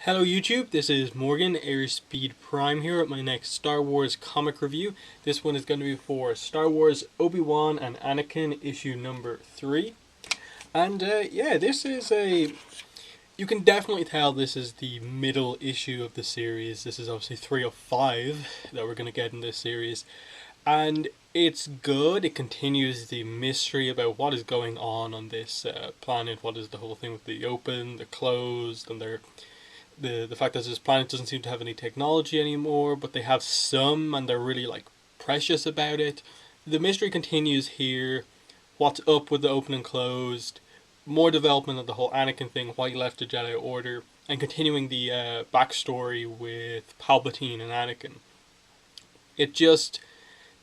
Hello YouTube, this is Morgan, Airspeed Prime here at my next Star Wars comic review. This one is going to be for Star Wars Obi-Wan and Anakin issue number 3. And yeah, this is you can definitely tell this is the middle issue of the series. This is obviously 3 of 5 that we're going to get in this series. And it's good, it continues the mystery about what is going on this planet. What is the whole thing with the open, the closed, and the fact that this planet doesn't seem to have any technology anymore, but they have some and they're really like precious about it. The mystery continues here. What's up with the open and closed? More development of the whole Anakin thing, why he left the Jedi Order, and continuing the backstory with Palpatine and Anakin. It just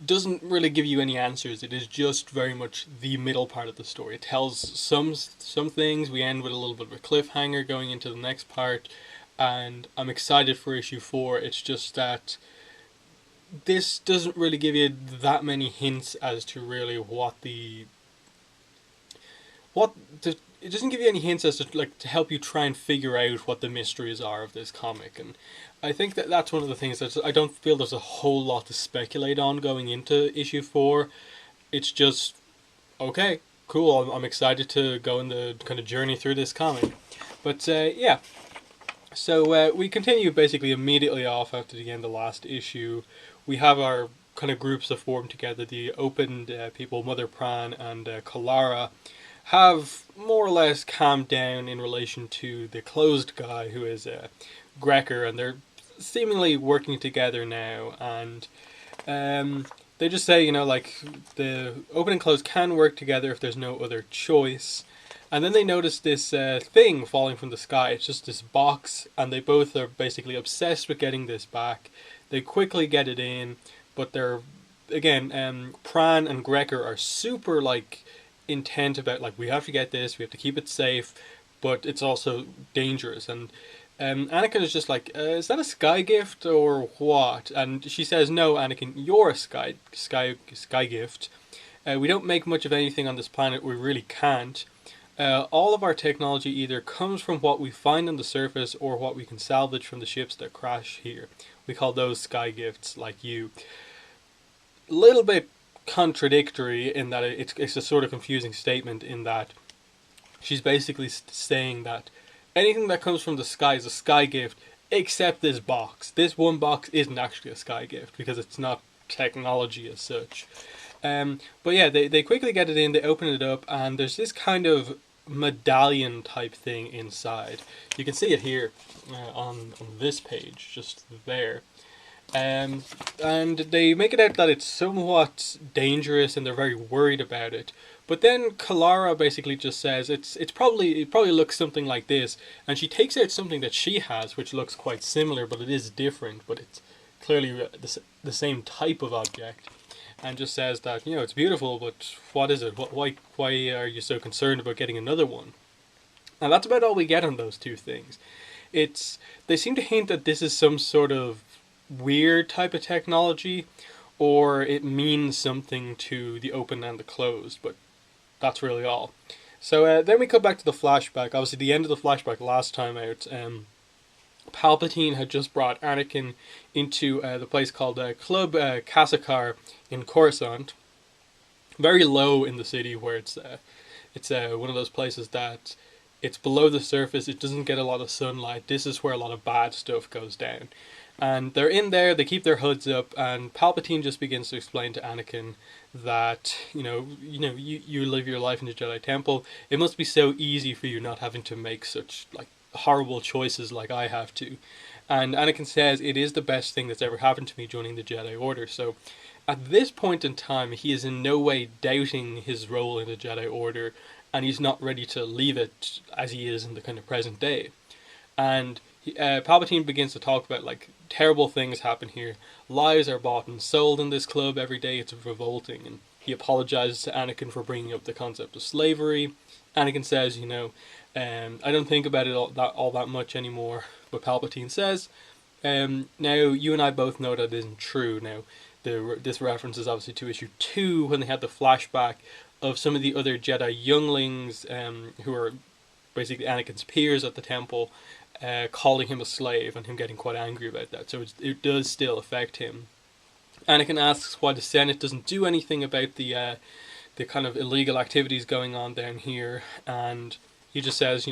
doesn't really give you any answers. It is just very much the middle part of the story. It tells some things. We end with a little bit of a cliffhanger going into the next part, and I'm excited for issue 4. It's just that this doesn't really give you that many hints as to really it doesn't give you any hints as to help you try and figure out what the mysteries are of this comic. And I think that that's one of the things that I don't feel there's a whole lot to speculate on going into issue 4. It's just okay, cool. I'm excited to go in the kind of journey through this comic. But yeah, so we continue basically immediately off after the end of the last issue. We have our kind of groups that form together. The opened people, Mother Pran and Kalara, have more or less calmed down in relation to the closed guy who is Grecker, and they're seemingly working together now. And they just say, like the open and closed can work together if there's no other choice. And then they notice this thing falling from the sky. It's just this box, and they both are basically obsessed with getting this back. They quickly get it in, but they're, again, Pran and Grecker are super, intent about, we have to get this, we have to keep it safe, but it's also dangerous. And Anakin is just like, is that a sky gift or what? And she says, no, Anakin, you're a sky gift. We don't make much of anything on this planet. We really can't. All of our technology either comes from what we find on the surface or what we can salvage from the ships that crash here. We call those sky gifts, like you. A little bit contradictory in that it's a sort of confusing statement, in that she's basically saying that anything that comes from the sky is a sky gift, except this box. This one box isn't actually a sky gift because it's not technology as such. But yeah, they quickly get it in, they open it up, and there's this kind of medallion type thing inside. You can see it here on this page, just there. And they make it out that it's somewhat dangerous and they're very worried about it. But then Kalara basically just says it probably looks something like this, and she takes out something that she has, which looks quite similar, but it is different. But it's clearly the same type of object, and just says that it's beautiful, but what is it? Why are you so concerned about getting another one? And that's about all we get on those two things. They seem to hint that this is some sort of weird type of technology, or it means something to the open and the closed, but that's really all. So then we come back to the flashback. Obviously, the end of the flashback last time out, Palpatine had just brought Anakin into the place called Club Kassakar in Coruscant, very low in the city, where it's one of those places that it's below the surface. It doesn't get a lot of sunlight. This is where a lot of bad stuff goes down. And they're in there, they keep their hoods up, and Palpatine just begins to explain to Anakin that, you live your life in the Jedi Temple. It must be so easy for you not having to make such, horrible choices like I have to. And Anakin says, it is the best thing that's ever happened to me joining the Jedi Order. So, at this point in time, he is in no way doubting his role in the Jedi Order, and he's not ready to leave it as he is in the kind of present day. And Palpatine begins to talk about, terrible things happen here. Lives are bought and sold in this club every day. It's revolting. And he apologizes to Anakin for bringing up the concept of slavery. Anakin says, I don't think about it all that much anymore. But Palpatine says, now you and I both know that isn't true. Now, this reference is obviously to issue 2, when they had the flashback of some of the other Jedi younglings who are basically Anakin's peers at the temple, calling him a slave and him getting quite angry about that. So it does still affect him. Anakin asks why the Senate doesn't do anything about the kind of illegal activities going on down here, and he just says,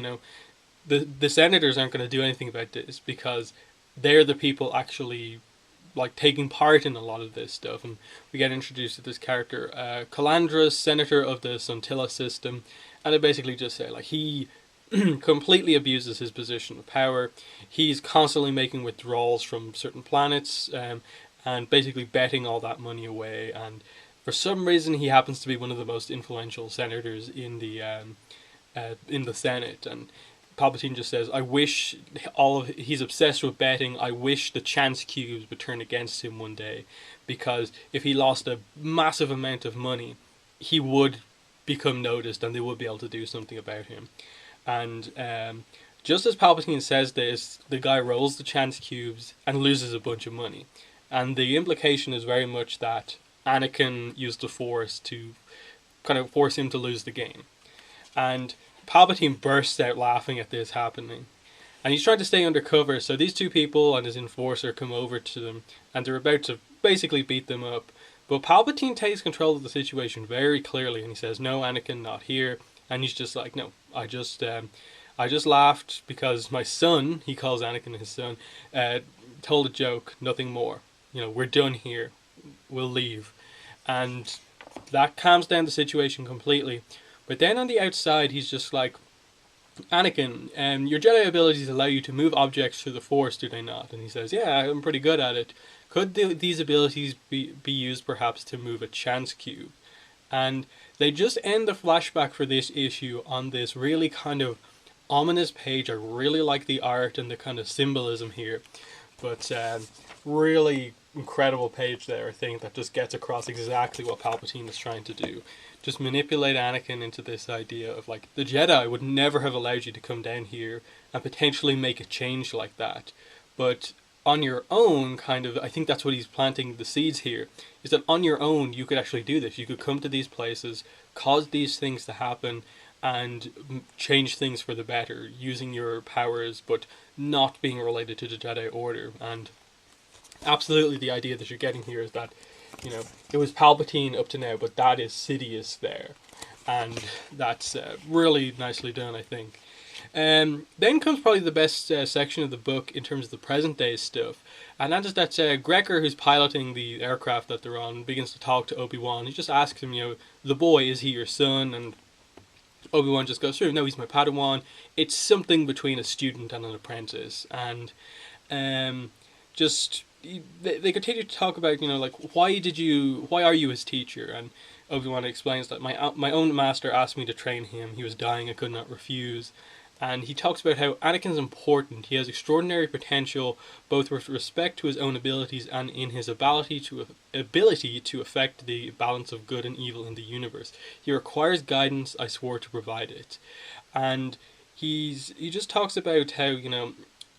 the senators aren't going to do anything about this because they're the people actually like taking part in a lot of this stuff. And we get introduced to this character, Calandra, senator of the Suntilla system, and they basically just say like he completely abuses his position of power. He's constantly making withdrawals from certain planets, and basically betting all that money away. And for some reason, he happens to be one of the most influential senators in the Senate. And Palpatine just says, "I wish he's obsessed with betting. I wish the chance cubes would turn against him one day, because if he lost a massive amount of money, he would become noticed, and they would be able to do something about him." And just as Palpatine says this, the guy rolls the chance cubes and loses a bunch of money. And the implication is very much that Anakin used the Force to kind of force him to lose the game. And Palpatine bursts out laughing at this happening. And he's trying to stay undercover, so these two people and his enforcer come over to them, and they're about to basically beat them up. But Palpatine takes control of the situation very clearly, and he says, "No, Anakin, not here." And he's just like, "No, I just laughed because my son," he calls Anakin his son, "told a joke, nothing more. We're done here. We'll leave." And that calms down the situation completely. But then on the outside, he's just like, "Anakin, your Jedi abilities allow you to move objects through the Force, do they not?" And he says, "Yeah, I'm pretty good at it. Could these abilities be used perhaps to move a chance cube?" And they just end the flashback for this issue on this really kind of ominous page. I really like the art and the kind of symbolism here. But really incredible page there, I think, that just gets across exactly what Palpatine is trying to do. Just manipulate Anakin into this idea of like, the Jedi would never have allowed you to come down here and potentially make a change like that. But on your own, kind of, I think that's what he's planting the seeds here, is that on your own you could actually do this. You could come to these places, cause these things to happen, and change things for the better, using your powers, but not being related to the Jedi Order. And absolutely the idea that you're getting here is that, it was Palpatine up to now, but that is Sidious there. And that's really nicely done, I think. Then comes probably the best section of the book in terms of the present day stuff, and that is that Gregor, who's piloting the aircraft that they're on, begins to talk to Obi-Wan. He just asks him, "The boy, is he your son?" And Obi-Wan just goes through, "No, he's my Padawan. It's something between a student and an apprentice." And just they continue to talk about, like, why are you his teacher? And Obi-Wan explains that my own master asked me to train him. He was dying, I could not refuse. And he talks about how Anakin's important. He has extraordinary potential, both with respect to his own abilities and in his ability to affect the balance of good and evil in the universe. He requires guidance. I swore to provide it. And he just talks about how,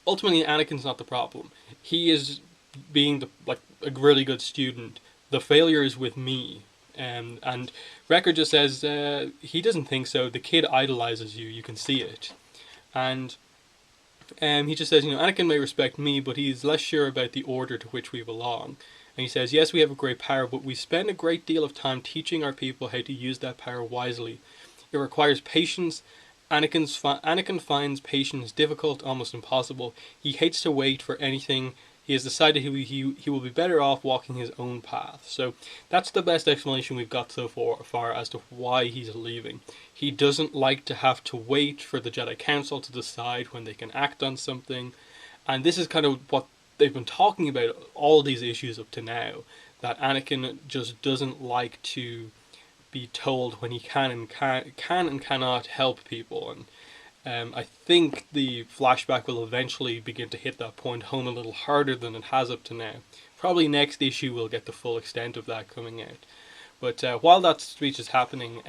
ultimately Anakin's not the problem. He is being a really good student. The failure is with me. And Wrecker just says he doesn't think so. The kid idolizes you. You can see it. And he just says, Anakin may respect me, but he's less sure about the order to which we belong. And he says, yes, we have a great power, but we spend a great deal of time teaching our people how to use that power wisely. It requires patience. Anakin finds patience difficult, almost impossible. He hates to wait for anything. He has decided he will be better off walking his own path. So that's the best explanation we've got so far as to why he's leaving. He doesn't like to have to wait for the Jedi Council to decide when they can act on something. And this is kind of what they've been talking about, all these issues up to now, that Anakin just doesn't like to be told when he can and cannot help people. And I think the flashback will eventually begin to hit that point home a little harder than it has up to now. Probably next issue we'll get the full extent of that coming out. But while that speech is happening,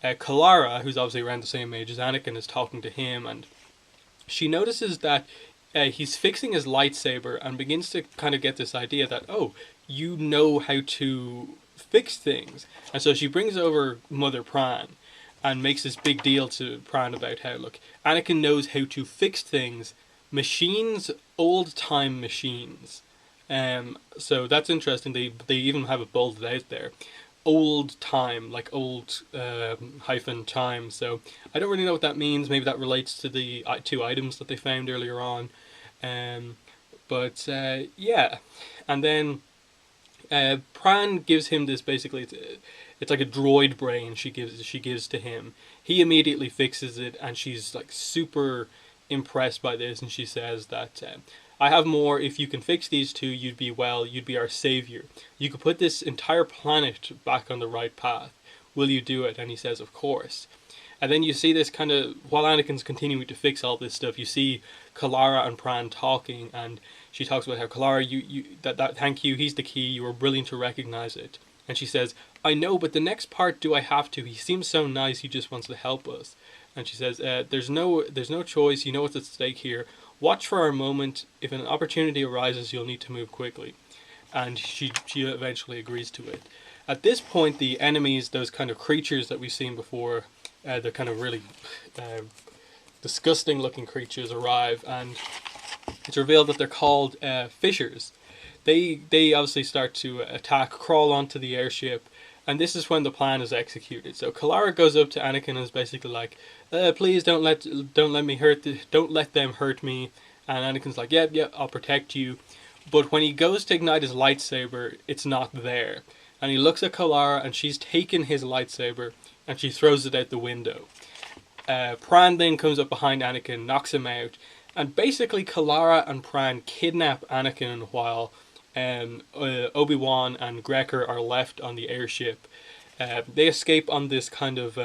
Kalara, who's obviously around the same age as Anakin, is talking to him, and she notices that he's fixing his lightsaber and begins to kind of get this idea that, oh, you know how to fix things. And so she brings over Mother Pran and makes this big deal to Pran about how, look, Anakin knows how to fix things, machines, old time machines. So that's interesting. They even have it bolded out there. Old time, like old hyphen time. So I don't really know what that means. Maybe that relates to the two items that they found earlier on. Um, but yeah, and then Pran gives him this basically. It's like a droid brain she gives to him. He immediately fixes it, and she's like super impressed by this, and she says that I have more. If you can fix these two, you'd be well. You'd be our savior. You could put this entire planet back on the right path. Will you do it? And he says, of course. And then you see this kind of, while Anakin's continuing to fix all this stuff, you see Kalara and Pran talking, and she talks about how Kalara, that thank you, he's the key. You were brilliant to recognize it. And she says, I know, but the next part, do I have to? He seems so nice. He just wants to help us. And she says, there's no choice. You know what's at stake here. Watch for our moment. If an opportunity arises, you'll need to move quickly. And she eventually agrees to it. At this point, the enemies, those kind of creatures that we've seen before, the kind of really disgusting looking creatures arrive, and it's revealed that they're called fishers. They obviously start to attack, crawl onto the airship, and this is when the plan is executed. So Kalara goes up to Anakin and is basically like, "Please don't let me don't let them hurt me." And Anakin's like, "Yep, I'll protect you." But when he goes to ignite his lightsaber, it's not there. And he looks at Kalara, and she's taken his lightsaber, and she throws it out the window. Pran then comes up behind Anakin, knocks him out, and basically Kalara and Pran kidnap Anakin while Obi-Wan and Gregor are left on the airship. They escape on this kind of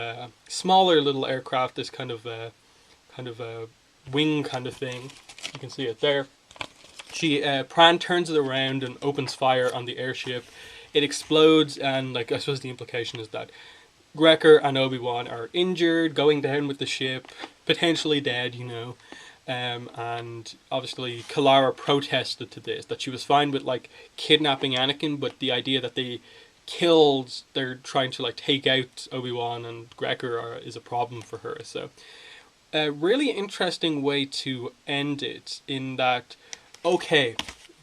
smaller little aircraft, this kind of wing kind of thing. You can see it there. Pran turns it around and opens fire on the airship. It explodes, and I suppose the implication is that Gregor and Obi-Wan are injured, going down with the ship, potentially dead, and obviously Kalara protested to this, that she was fine with kidnapping Anakin, but the idea that they're trying to take out Obi-Wan and Gregor is a problem for her. So a really interesting way to end it, in that, okay,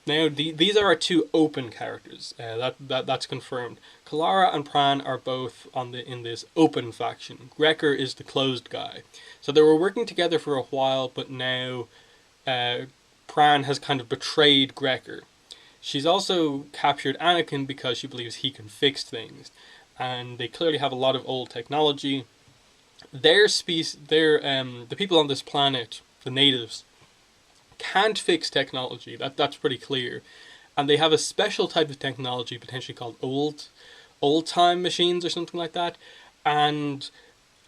now these are our two open characters. That's confirmed. Kalara and Pran are both in this open faction. Gregor is the closed guy. So they were working together for a while, but now Pran has kind of betrayed Gregor. She's also captured Anakin because she believes he can fix things, and they clearly have a lot of old technology. The people on this planet, the natives, can't fix technology. That's pretty clear, and they have a special type of technology, potentially called old time machines or something like that, and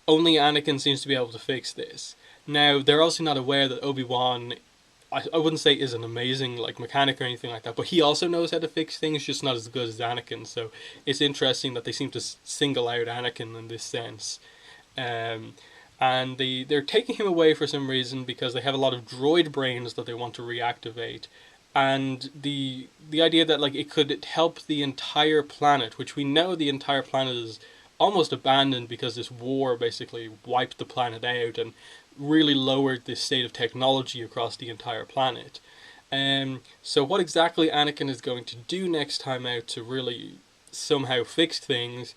only Anakin seems to be able to fix this. Now, they're also not aware that Obi-Wan, I wouldn't say is an amazing mechanic or anything like that, but he also knows how to fix things, just not as good as Anakin. So it's interesting that they seem to single out Anakin in this sense. And they're taking him away for some reason because they have a lot of droid brains that they want to reactivate. And the idea that it could help the entire planet, which we know the entire planet is almost abandoned because this war basically wiped the planet out and really lowered the state of technology across the entire planet. So what exactly Anakin is going to do next time out to really somehow fix things,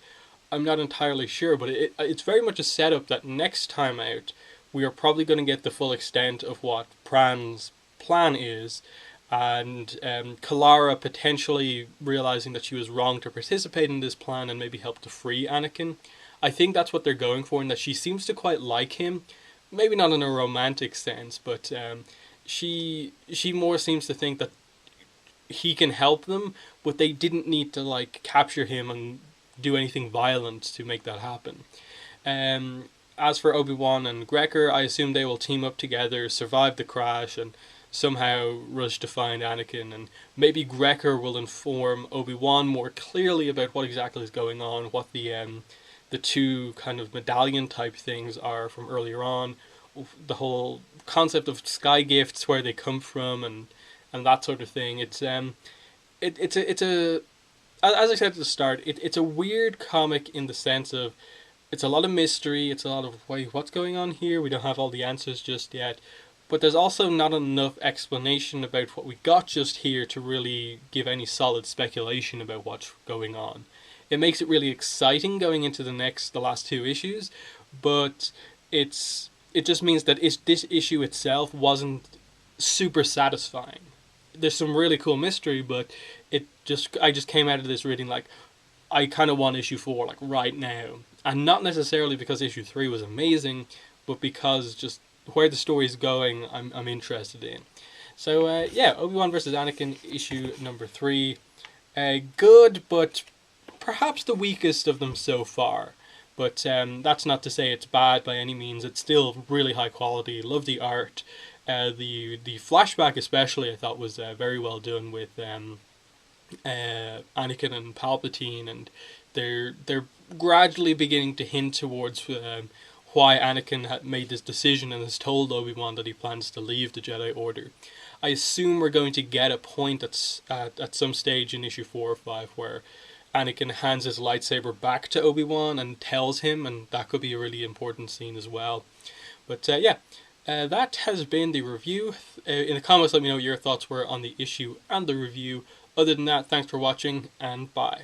I'm not entirely sure, but it's very much a setup that next time out we are probably going to get the full extent of what Pran's plan is, and Kalara potentially realizing that she was wrong to participate in this plan and maybe help to free Anakin. I think that's what they're going for, and that she seems to quite like him. Maybe not in a romantic sense, but she more seems to think that he can help them, but they didn't need to capture him and do anything violent to make that happen. As for Obi-Wan and Gregor, I assume they will team up together, survive the crash, and somehow rush to find Anakin, and maybe Gregor will inform Obi-Wan more clearly about what exactly is going on, what the two kind of medallion type things are from earlier on, the whole concept of sky gifts, where they come from, and that sort of thing. It's a as I said at the start, it's a weird comic in the sense of it's a lot of mystery, it's a lot of, wait, what's going on here? We don't have all the answers just yet. but there's also not enough explanation about what we got just here to really give any solid speculation about what's going on. It makes it really exciting going into the last two issues, but it just means that this issue itself wasn't super satisfying. There's some really cool mystery, but I just came out of this reading like I kind of want issue 4 like right now, and not necessarily because issue 3 was amazing, but because just where the story's going, I'm interested in. So yeah, Obi-Wan versus Anakin issue number 3, good, but perhaps the weakest of them so far. But that's not to say it's bad by any means. It's still really high quality. Love the art. The flashback especially I thought was very well done with Anakin and Palpatine, and they're gradually beginning to hint towards why Anakin had made this decision and has told Obi-Wan that he plans to leave the Jedi Order. I assume we're going to get a point at some stage in issue 4 or 5 where Anakin hands his lightsaber back to Obi-Wan and tells him, and that could be a really important scene as well. But yeah, that has been the review. In the comments, let me know what your thoughts were on the issue and the review. Other than that, thanks for watching, and bye.